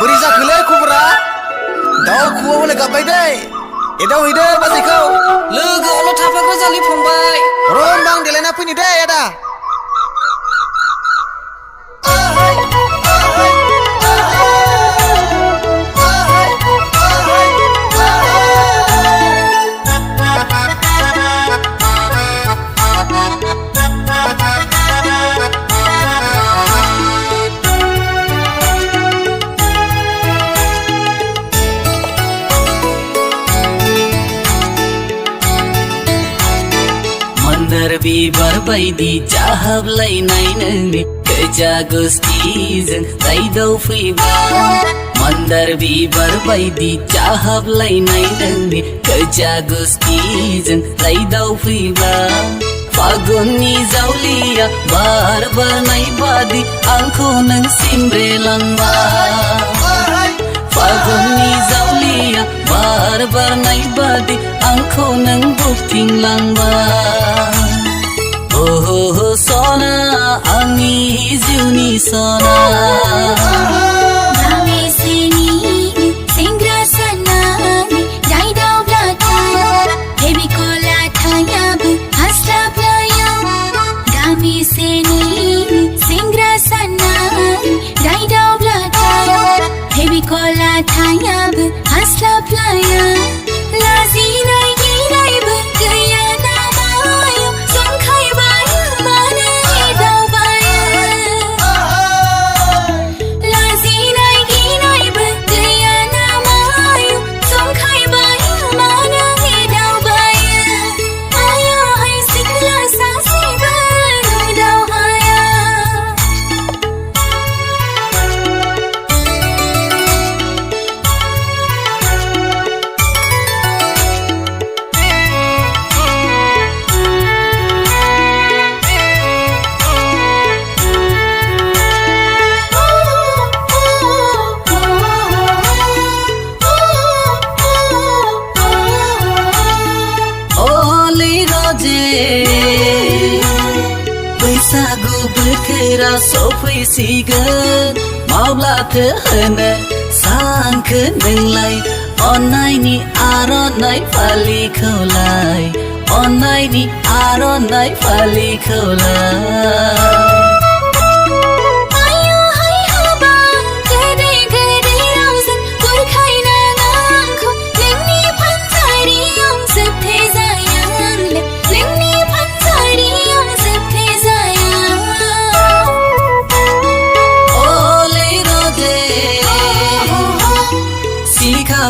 बोरै जाखोलै खबरा दाउ खौवौलाय गाबबाय दै एदावहैदो बाजैखौ लोगोआवल' थाफाग्रा जालि फंबाय र' होनबा आं देलायना फैनि दै आदा बिबार बायदि जाहाबलायनाय नोंनि गोजा गुस्थिजों रायदाव फैबा मन्दार बिबार बायदि जाहाबलायनाय नोंनि गोजा गुस्थिजों रायदाव फैबा फागुननि जावलिया बार बारनाय बादि आंखौ नों सिमब्रेलांबा फागुननि जावलिया बार बारनाय बादि आंखौ नों बोगथिंलांबा ओहो सना आंनि जिउनि सना गामिसेनि सेंग्रा सानानि रायदावब्लाथाय फेबिकल आथायाबो हास्लाबलाया गामिसेनि सेंग्रा सानानि रायदावब्लाथाय फेबिकल आथायाबो हास्लाबलाया लाजिनाय गिनायबो गैया नामायाव जंखायबायो मानो एदावबायो लाजिनाय गिनायबो गैया नामायाव जंखायबायो मानो एदावबायो आयाहाय सिख्ला सासेबो नुदावहाया बैसागु बोथोरा सफैसिगोन माब्लाथो होनो सानखो नोंलाय अननायनि आर'नाइ फालिखौलाय अननायनि आर'नाइ फालिखौलाय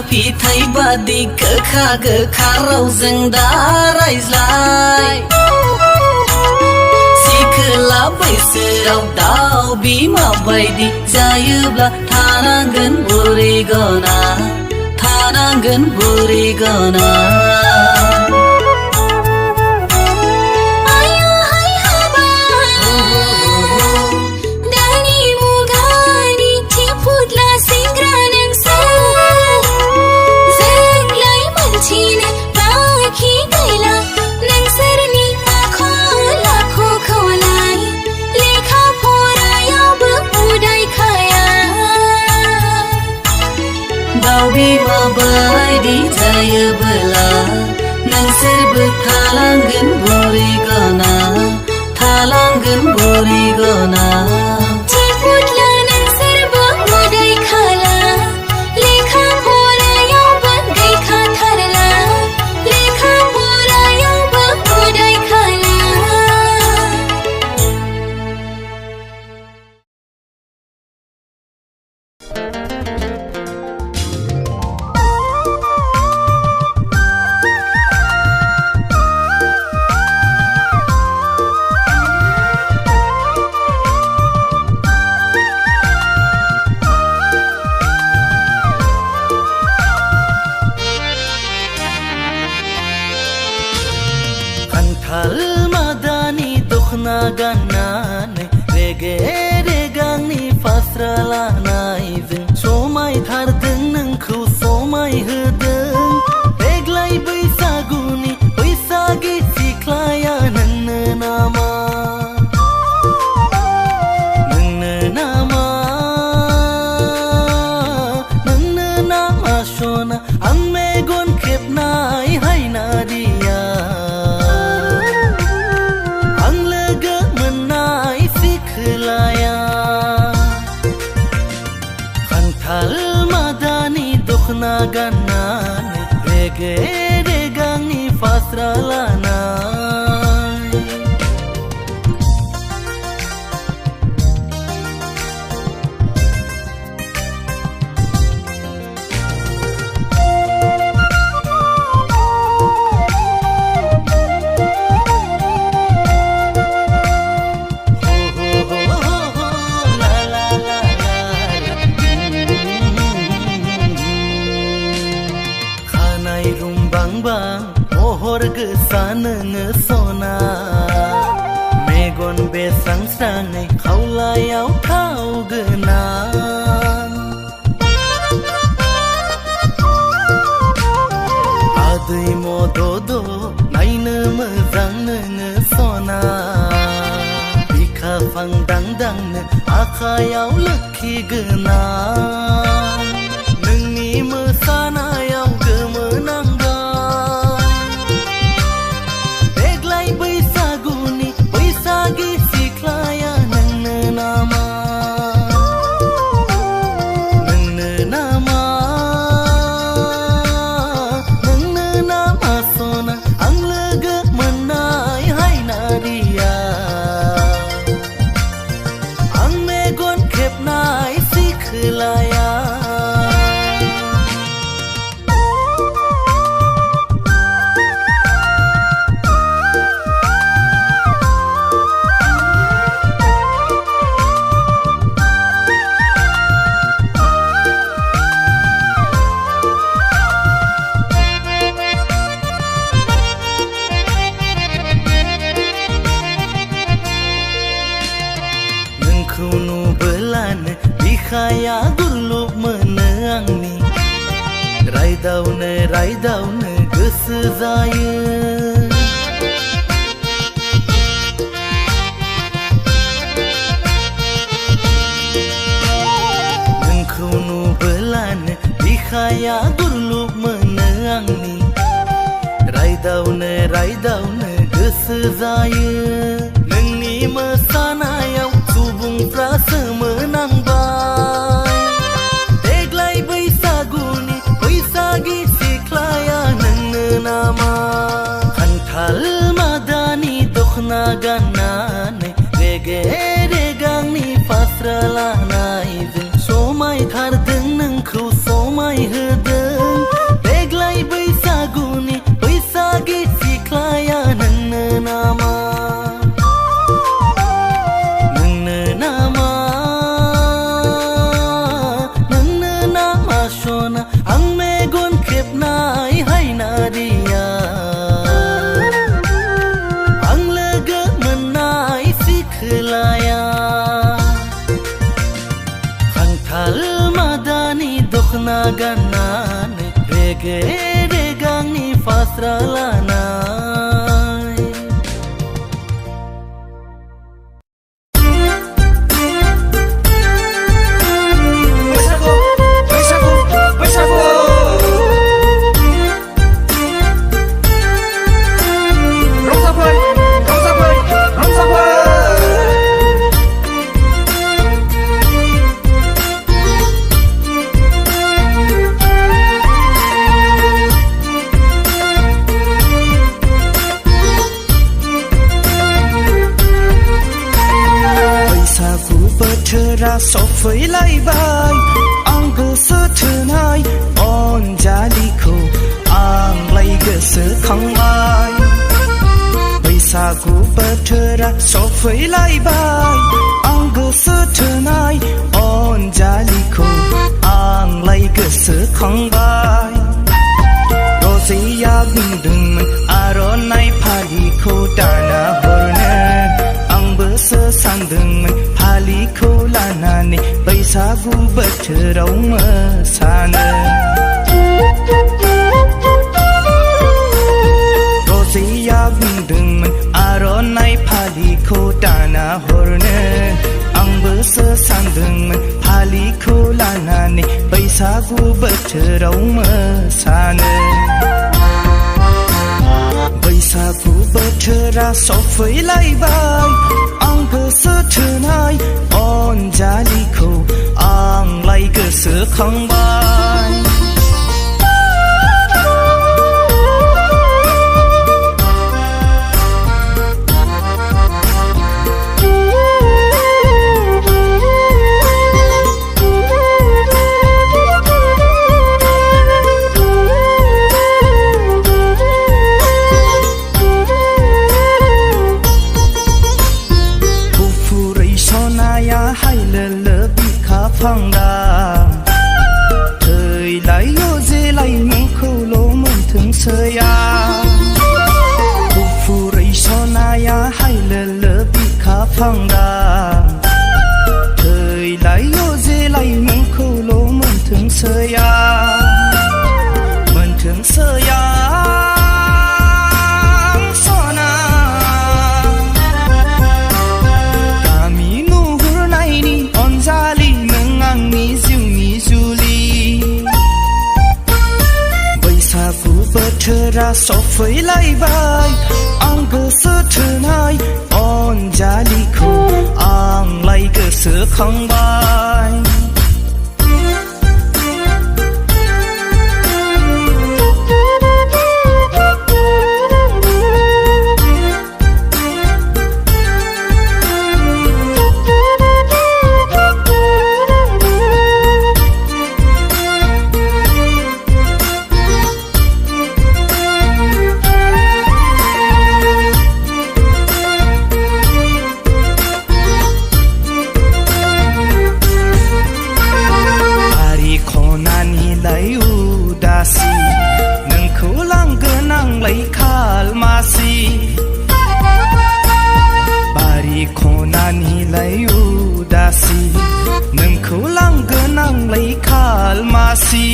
फिथाइ बादि गोखा गोखा रावजों दा रायज्लाय सिखोला बैसोआव दाउ बिमा बायदि जायोब्ला थानांगोन बुरै गना थानांगोन बुरै गना बिमा बायदि जायोबोला नोंसोरबो थालांगोन बुरै गना थालांगोन बुरै गना गाननानै रेगे रेगांनि फास्रा लानायजों समायथारदों नोंखौ समायहोदों देग्लाय बैसागुनि बैसागि सिख्लाया नोंनो नामा नोंनो नामा रेगे रेगांनि फास्रा लानाय महर गोसा नोङो सना मेगन बेस्रां स्राङै खावलायाव थाव गोनां आदै मदद नायनो मोजां नोङो सना बिखा फांदां दांनो आखायाव लोखि गोनां नोंनि मोसानायाव गोमोनांगौ बिखाया गुरलुब मोनो आंनि रायदावनो रायदावनो गोसो जायो नोंखौ नुबोलानो बिखाया गुरलुब मोनो आंनि रायदावनो रायदावनो गोसो जायो नोंनि मोसानायाव सुबुंफ्रा सोमोनांबाय देग्लाय बैसागुनि बैसागि सिख्लाया नोंनो नामा खान्थाल मादानि दखना गाननानै रेगे रेगांनि फास्रा लानायजों समायथारदों नोंखौ समायहोदों देग्लाय बैसागुनि बैसागि सिख्लाया नोंनो नामा आं मेगन खेबनाय हायनारिया आं लोगो मोननाय सिखोलाया खान्थाल मादानि दखना गाननानै रेगे रेगांनि फास्रा लानाय सफैलायबाय आं गोसो थोनाय अनजालिखौ आंलाय गोसोखांबाय बैसागु बोथोरा सफैलायबाय आं गोसो थोनाय अनजालिखौ आंलाय गोसोखांबाय रजेया बुंदोंमोन आर'नाइ फालिखौ दाना हरनो आंबोसो सानदोंमोन फालिखौ लानानै बैसागु बोथोराव मोसानो रजेया बुंदोंमोन आर'नाइ फालिखौ दाना हरनो आंबोसो सानदोंमोन फालिखौ लानानै बैसागु बोथोराव मोसानो बैसागु बोथोरा सफैलायबाय आं गोसो थोनाय अनजालिखौ आंलाय गोसोखांबाय लोलो बिखा फांदा थैलायो जेलाय नोंखौल' मोनथोंसैया गुफुरै सनाया हाय लोलो बिखा फांदा थैलायो जेलाय नोंखौल' मोनथोंसैया मोनथोंसैया सना गामि नुहुरनायनि अनजालि नों आंनि जिउनि जुलि बैसागु बोथोरा सफैलायबाय आं गोसो थोनाय अनजालिखौ आंलाय गोसोखांबाय नोंखौ लांगोन आंलाय खालमासि बारि खनानिलाय उदासि नोंखौ लांगोन आंलाय खालमासि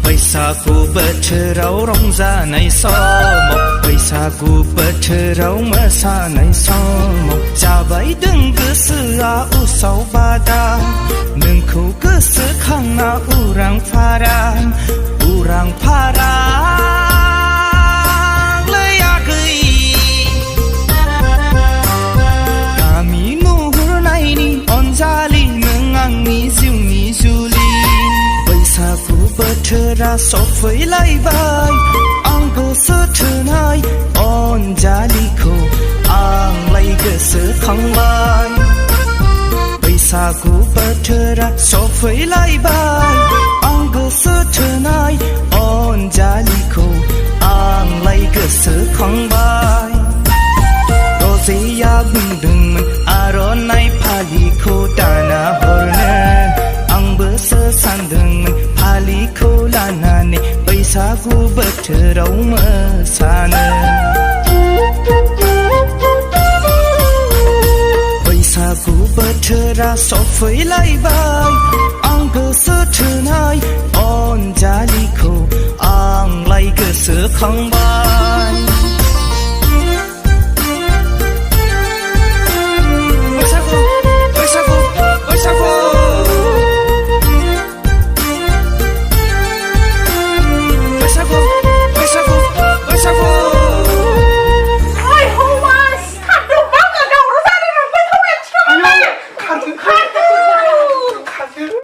बैसागु बोथोराव रंजानाय समाव बैसागु बोथोराव मोसानाय समाव जाबायदों गोसोआ उसाव बादा नोंखौ गोसोखांना उरां फारा लैयाखै गामि नुहुरनायनि अनजालि नों आंनि जिउनि जुलि बैसागु बोथोरा सफैलायबाय आं गोसो थोनाय अनजालिखौ आंलाय गोसोखांबाय बैसागु बोथोरा सफैलायबाय आं गोसो थोनाय अनजालिखौ आंलाय गोसोखांबाय रजेया बुंदोंमोन आर'नाइ फालिखौ दाना हरनो आंबोसो सानदोंमोन फालिखौ लानानै बैसागु बोथोराव मोसानो बैसागु बोथोरा सफैलायबाय आं गोसो थोनाय अनजालिखौ आंलाय गोसोखांबाय